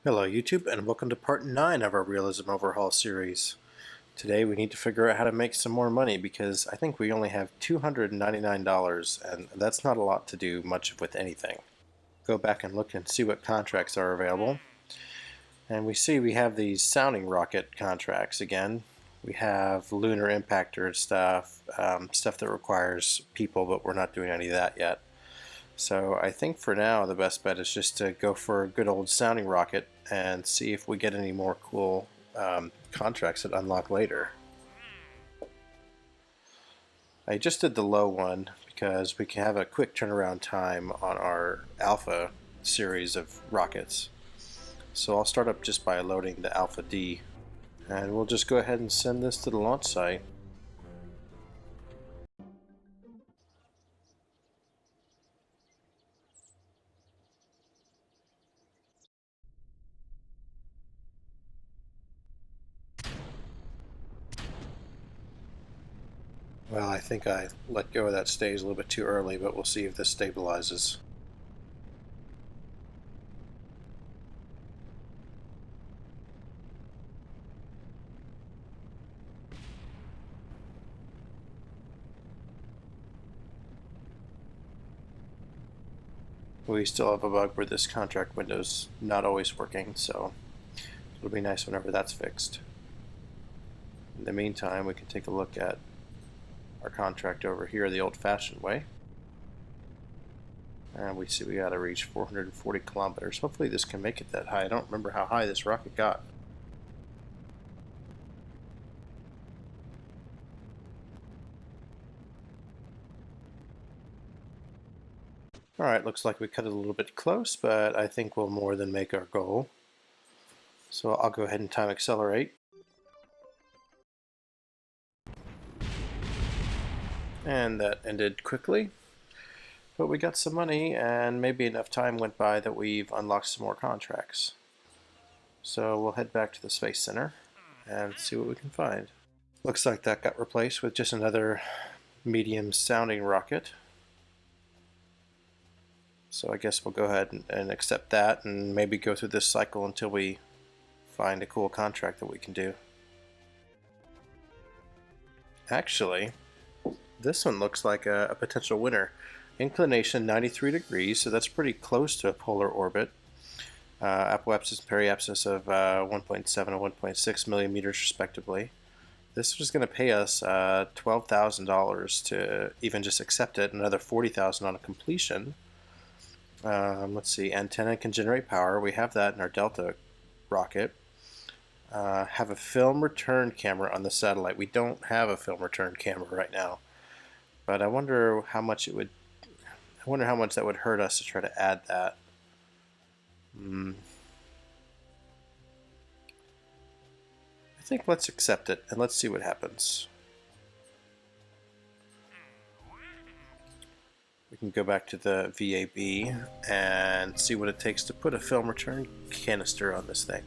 Hello YouTube, and welcome to part 9 of our Realism Overhaul series. Today we need to figure out how to make some more money because I think we only have $299 and that's not a lot to do much with anything. Go back and look and see what contracts are available. And we see we have these sounding rocket contracts again. We have lunar impactor stuff, stuff that requires people, but we're not doing any of that yet. So I think for now the best bet is just to go for a good old sounding rocket and see if we get any more cool contracts that unlock later. I just did the low one because we can have a quick turnaround time on our alpha series of rockets. So I'll start up just by loading the alpha D, and we'll just go ahead and send this to the launch site. Well, I think I let go of that stage a little bit too early, but we'll see if this stabilizes. We still have a bug where this contract window's not always working, so it'll be nice whenever that's fixed. In the meantime, we can take a look at our contract over here the old-fashioned way. And we see we gotta reach 440 kilometers. Hopefully this can make it that high. I don't remember how high this rocket got. Alright, looks like we cut it a little bit close, but I think we'll more than make our goal. So I'll go ahead and time accelerate. And that ended quickly. But we got some money, and maybe enough time went by that we've unlocked some more contracts. So we'll head back to the Space Center and see what we can find. Looks like that got replaced with just another medium sounding rocket. So I guess we'll go ahead and accept that and maybe go through this cycle until we find a cool contract that we can do. Actually, this one looks like a potential winner. Inclination 93 degrees, so that's pretty close to a polar orbit. Apoapsis and periapsis of 1.7 and 1.6 millimeters respectively. This was going to pay us $12,000 to even just accept it, another $40,000 on a completion. Let's see, antenna can generate power. We have that in our Delta rocket. Have a film return camera on the satellite. We don't have a film return camera right now, but I wonder how much that would hurt us to try to add that. I think let's accept it and let's see what happens. We can go back to the VAB and see what it takes to put a film return canister on this thing.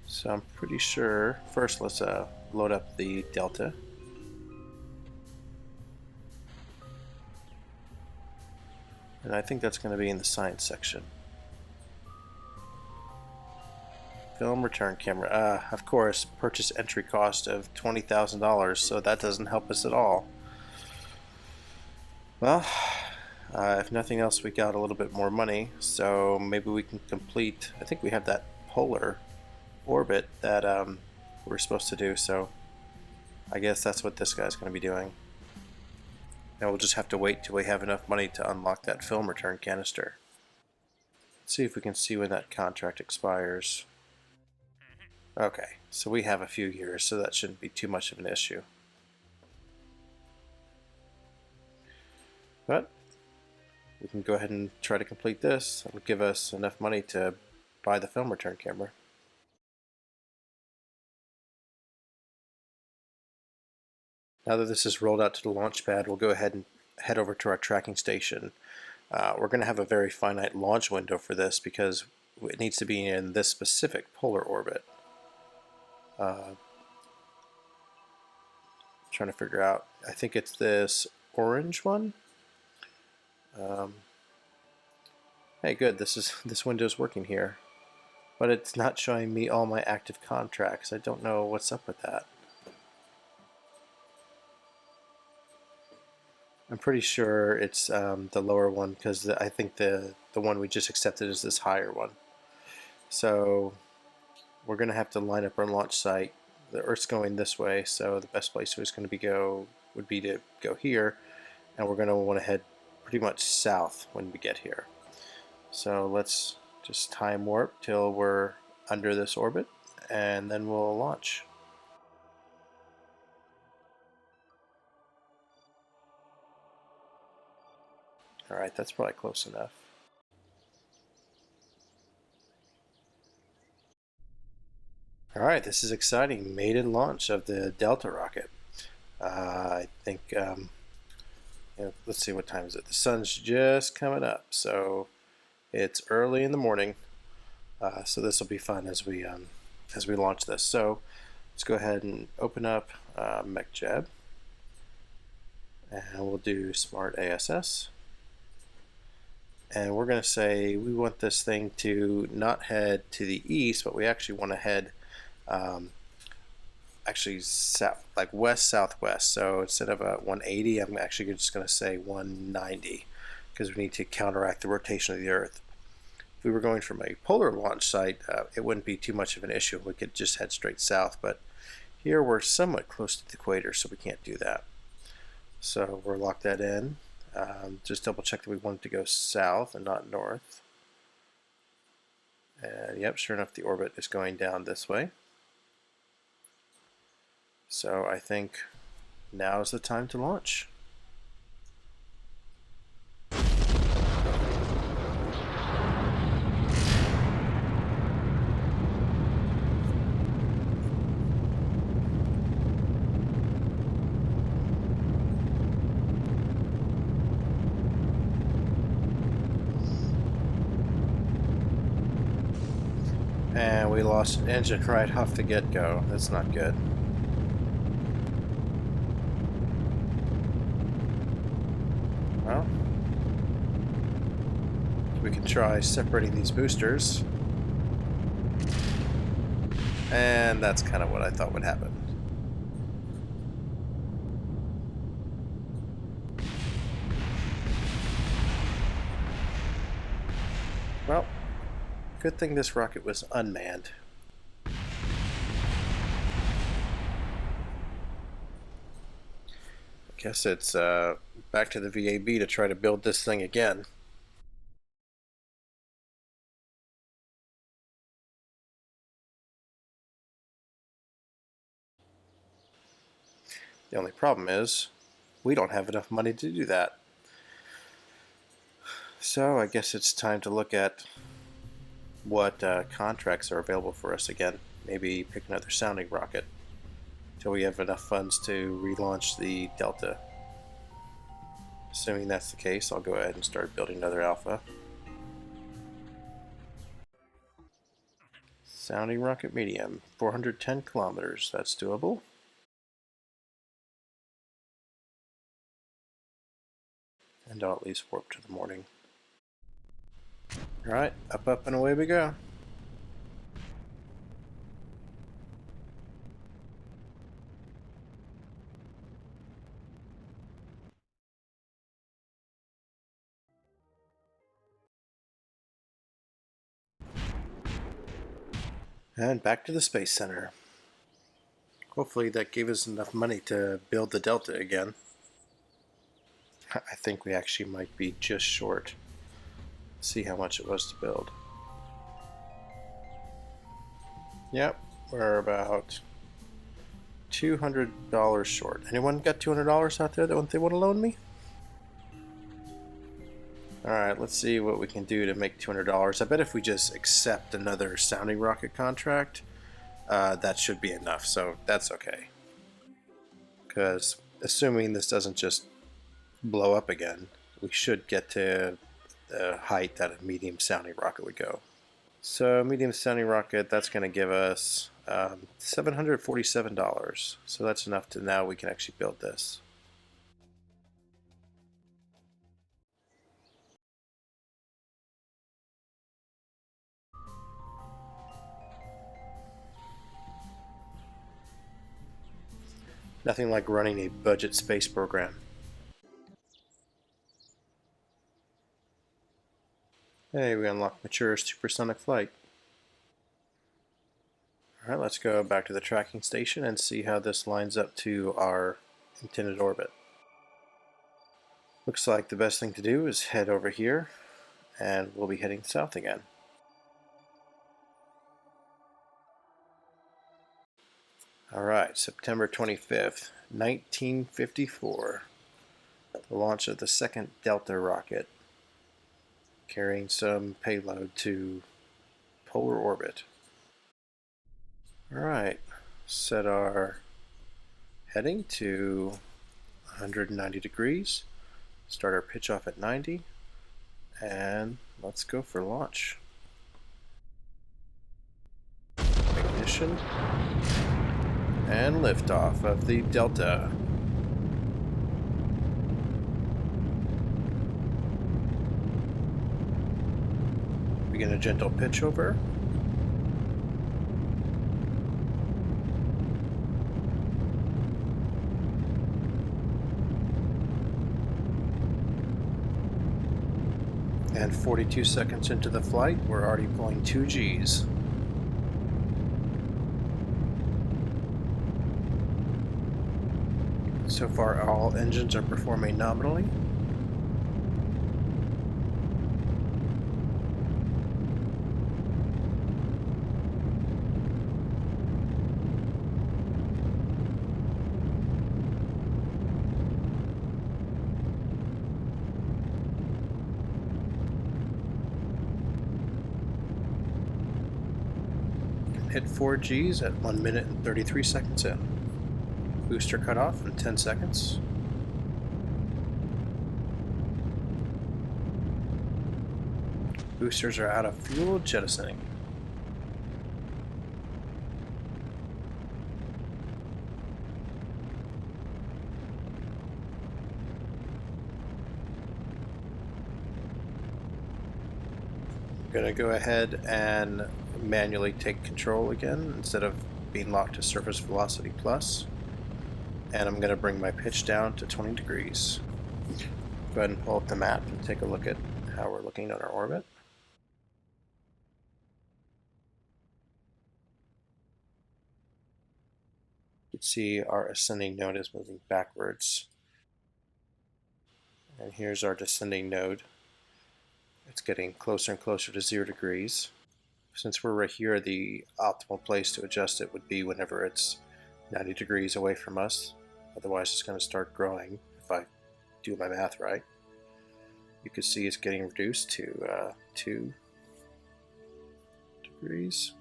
So I'm pretty sure, first let's load up the Delta. And I think that's going to be in the science section. Film return camera. Of course, purchase entry cost of $20,000, so that doesn't help us at all. Well, if nothing else, we got a little bit more money, so maybe we can complete. I think we have that polar orbit that we're supposed to do, so I guess that's what this guy's going to be doing. And we'll just have to wait till we have enough money to unlock that film return canister. Let's see if we can see when that contract expires. Okay, so we have a few years, so that shouldn't be too much of an issue. But we can go ahead and try to complete this. It'll give us enough money to buy the film return camera. Now that this is rolled out to the launch pad, we'll go ahead and head over to our tracking station. We're going to have a very finite launch window for this because it needs to be in this specific polar orbit. Trying to figure out, I think it's this orange one. Hey, good. This window's working here. but it's not showing me all my active contracts. I don't know what's up with that. I'm pretty sure it's the lower one because I think the one we just accepted is this higher one. So we're going to have to line up our launch site. The Earth's going this way, so the best place was going to would be to go here, and we're going to want to head pretty much south when we get here. So let's just time warp till we're under this orbit, and then we'll launch. All right, that's probably close enough. All right, this is exciting. Maiden launch of the Delta rocket. I think, let's see, what time is it? The sun's just coming up, so it's early in the morning. So this will be fun as we launch this. So let's go ahead and open up MechJeb, and we'll do Smart ASS. And we're going to say we want this thing to not head to the east, but we actually want to head actually south, like west southwest. So instead of a 180, I'm actually just going to say 190 because we need to counteract the rotation of the Earth. If we were going from a polar launch site, it wouldn't be too much of an issue. We could just head straight south, but here we're somewhat close to the equator, so we can't do that. So we'll lock that in. Just double check that we want it to go south and not north. And yep, sure enough, the orbit is going down this way. So I think now is the time to launch. And we lost an engine right off the get-go. That's not good. Well, we can try separating these boosters. And that's kind of what I thought would happen. Well, good thing this rocket was unmanned. I guess it's back to the VAB to try to build this thing again. The only problem is we don't have enough money to do that. So I guess it's time to look at what contracts are available for us again. Maybe pick another sounding rocket until we have enough funds to relaunch the Delta. Assuming that's the case, I'll go ahead and start building another Alpha. Sounding rocket medium, 410 kilometers. That's doable. And I'll at least warp to the morning. Alright, up, and away we go. And back to the Space Center. Hopefully that gave us enough money to build the Delta again. I think we actually might be just short. Let's see how much it was to build. Yep, we're about $200 short. Anyone got $200 out there that they want to loan me? Alright, let's see what we can do to make $200. I bet if we just accept another sounding rocket contract, that should be enough, so that's okay. Because assuming this doesn't just blow up again, we should get to the height that a medium sounding rocket would go. So medium sounding rocket, that's going to give us $747. So that's enough to now we can actually build this. Nothing like running a budget space program. Hey, we unlocked mature supersonic flight. Alright, let's go back to the tracking station and see how this lines up to our intended orbit. Looks like the best thing to do is head over here, and we'll be heading south again. Alright, September 25th, 1954. The launch of the second Delta rocket, carrying some payload to polar orbit. Alright, set our heading to 190 degrees, start our pitch off at 90, and let's go for launch. Ignition, and liftoff of the Delta. Begin a gentle pitch over. And 42 seconds into the flight, we're already pulling 2 Gs. So far, all engines are performing nominally. Hit 4 Gs at 1 minute and 33 seconds in. Booster cutoff in 10 seconds. Boosters are out of fuel, jettisoning. I'm going to go ahead and manually take control again instead of being locked to surface velocity plus. And I'm going to bring my pitch down to 20 degrees. Go ahead and pull up the map and take a look at how we're looking at our orbit. You can see our ascending node is moving backwards. And here's our descending node. It's getting closer and closer to 0 degrees. Since we're right here, the optimal place to adjust it would be whenever it's 90 degrees away from us. Otherwise it's going to start growing if I do my math right. You can see it's getting reduced to 2 degrees,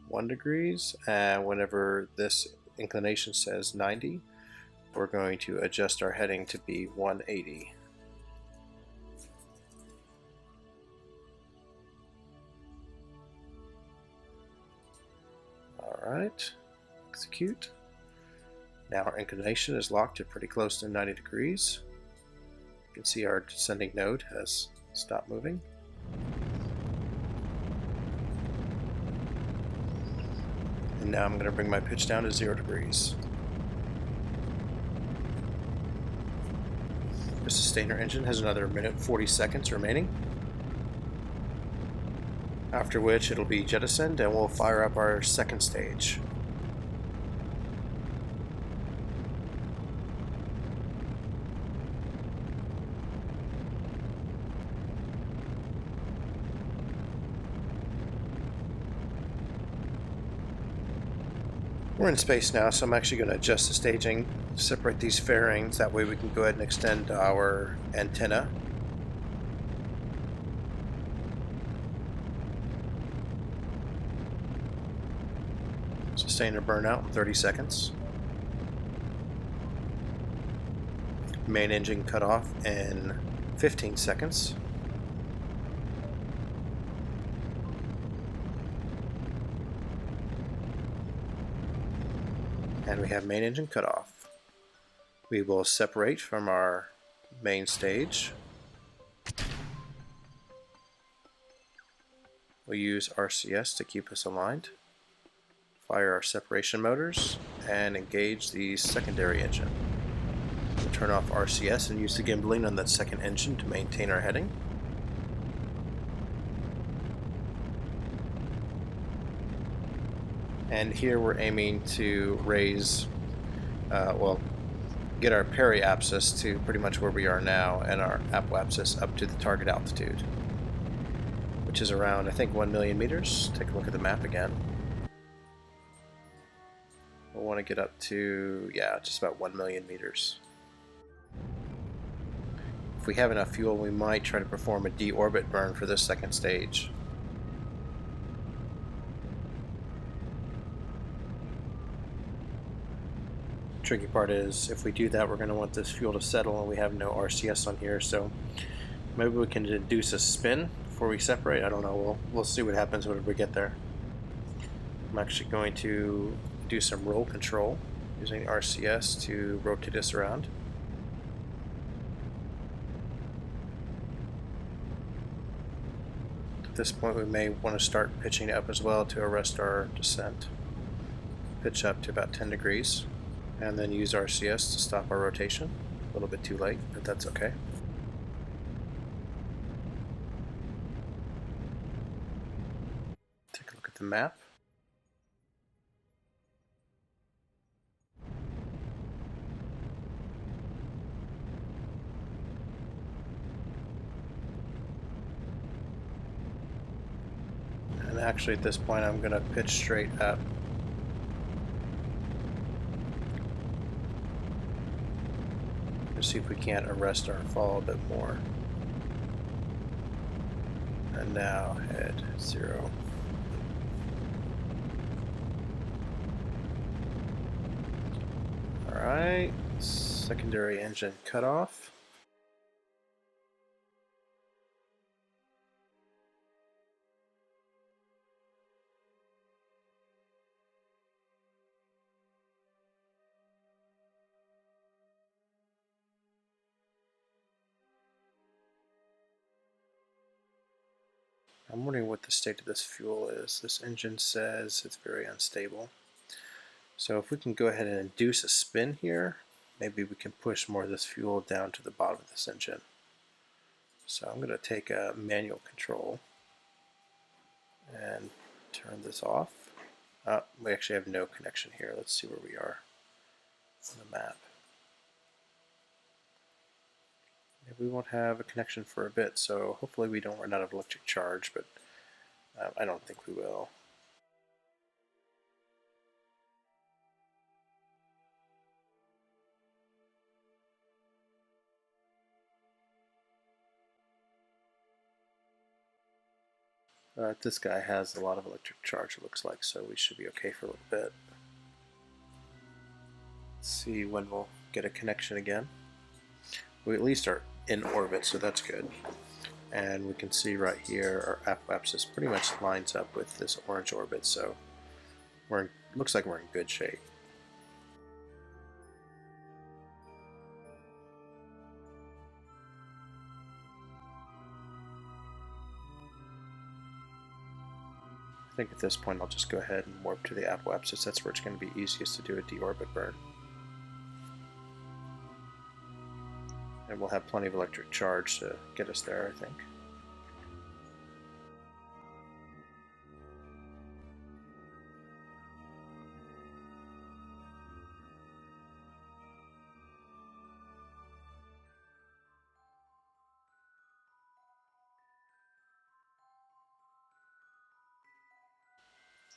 1 degrees, and whenever this inclination says 90, we're going to adjust our heading to be 180. Alright, execute. Now our inclination is locked to pretty close to 90 degrees. You can see our descending node has stopped moving. And now I'm going to bring my pitch down to 0 degrees. The sustainer engine has another minute and 40 seconds remaining, after which it'll be jettisoned and we'll fire up our second stage. We're in space now, so I'm actually going to adjust the staging, separate these fairings, that way we can go ahead and extend our antenna. Sustainer burnout in 30 seconds. Main engine cut off in 15 seconds. And we have main engine cut off. We will separate from our main stage. We'll use RCS to keep us aligned. Fire our separation motors and engage the secondary engine. We'll turn off RCS and use the gimbaling on that second engine to maintain our heading. And here we're aiming to raise, get our periapsis to pretty much where we are now, and our apoapsis up to the target altitude, which is around, I think, 1 million meters. Take a look at the map again. We'll want to get up to, yeah, just about 1 million meters. If we have enough fuel, we might try to perform a deorbit burn for this second stage. Tricky part is, if we do that, we're going to want this fuel to settle, and we have no RCS on here, so maybe we can induce a spin before we separate. I don't know. We'll see what happens when we get there. I'm actually going to do some roll control using RCS to rotate us around. At this point, we may want to start pitching up as well to arrest our descent. Pitch up to about 10 degrees. And then use RCS to stop our rotation. A little bit too late, but that's okay. Take a look at the map. And actually at this point I'm going to pitch straight up. See if we can't arrest our fall a bit more. And now head 0. Alright, secondary engine cut off. I'm wondering what the state of this fuel is. This engine says it's very unstable. So if we can go ahead and induce a spin here, maybe we can push more of this fuel down to the bottom of this engine. So I'm going to take a manual control and turn this off. We actually have no connection here. Let's see where we are on the map. Maybe we won't have a connection for a bit, so hopefully we don't run out of electric charge, but I don't think we will. This guy has a lot of electric charge, it looks like, so we should be okay for a little bit. Let's see when we'll get a connection again. We at least are in orbit, so that's good. And we can see right here our apoapsis pretty much lines up with this orange orbit, so looks like we're in good shape. I think at this point I'll just go ahead and warp to the apoapsis. That's where it's going to be easiest to do a deorbit burn. And we'll have plenty of electric charge to get us there, I think.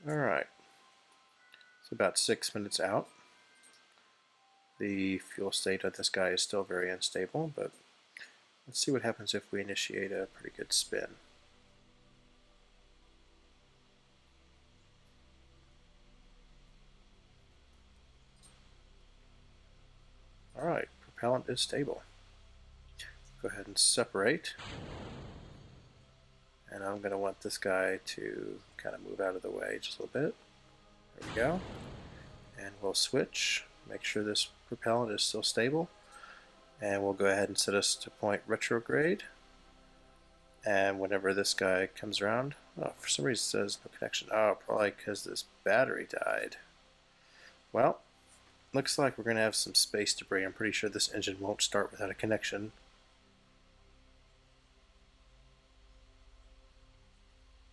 Alright, it's about 6 minutes out. The fuel state of this guy is still very unstable, but let's see what happens if we initiate a pretty good spin. Alright, propellant is stable. Go ahead and separate. And I'm going to want this guy to kind of move out of the way just a little bit. There we go. And we'll switch. Make sure this propellant is still stable. And we'll go ahead and set us to point retrograde. And whenever this guy comes around, oh, for some reason it says no connection. Oh, probably because this battery died. Well, looks like we're going to have some space debris. I'm pretty sure this engine won't start without a connection.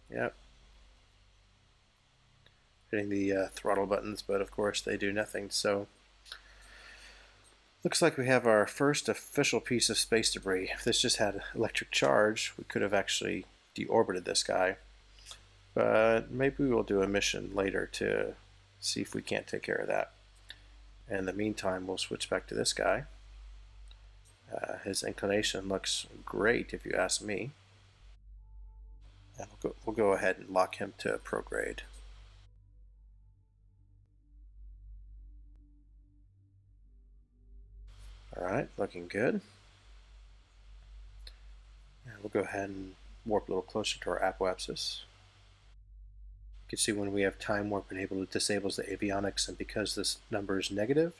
Yep. Hitting the throttle buttons, but of course they do nothing. So looks like we have our first official piece of space debris. If this just had electric charge, we could have actually deorbited this guy. But maybe we'll do a mission later to see if we can't take care of that. In the meantime, we'll switch back to this guy. His inclination looks great, if you ask me. And we'll go ahead and lock him to prograde. Alright, looking good. And we'll go ahead and warp a little closer to our apoapsis. You can see when we have time warp and able to disable the avionics, and because this number is negative,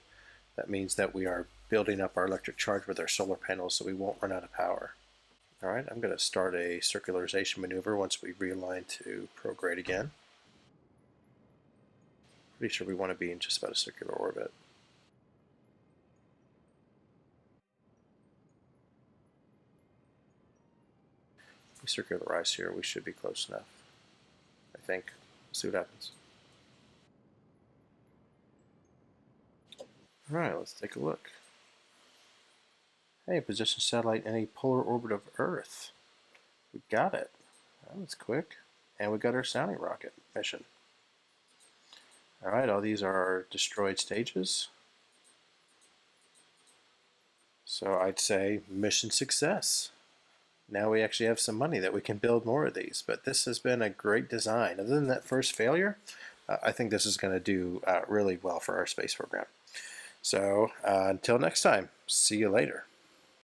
that means that we are building up our electric charge with our solar panels so we won't run out of power. Alright, I'm going to start a circularization maneuver once we realign to prograde again. Pretty sure we want to be in just about a circular orbit. If we circularize here, we should be close enough. I think. We'll see what happens. Alright, let's take a look. Hey, position satellite in a polar orbit of Earth. We got it. That was quick. And we got our sounding rocket mission. Alright, all these are our destroyed stages. So I'd say mission success. Now we actually have some money that we can build more of these. But this has been a great design. Other than that first failure, I think this is going to do really well for our space program. So until next time, see you later.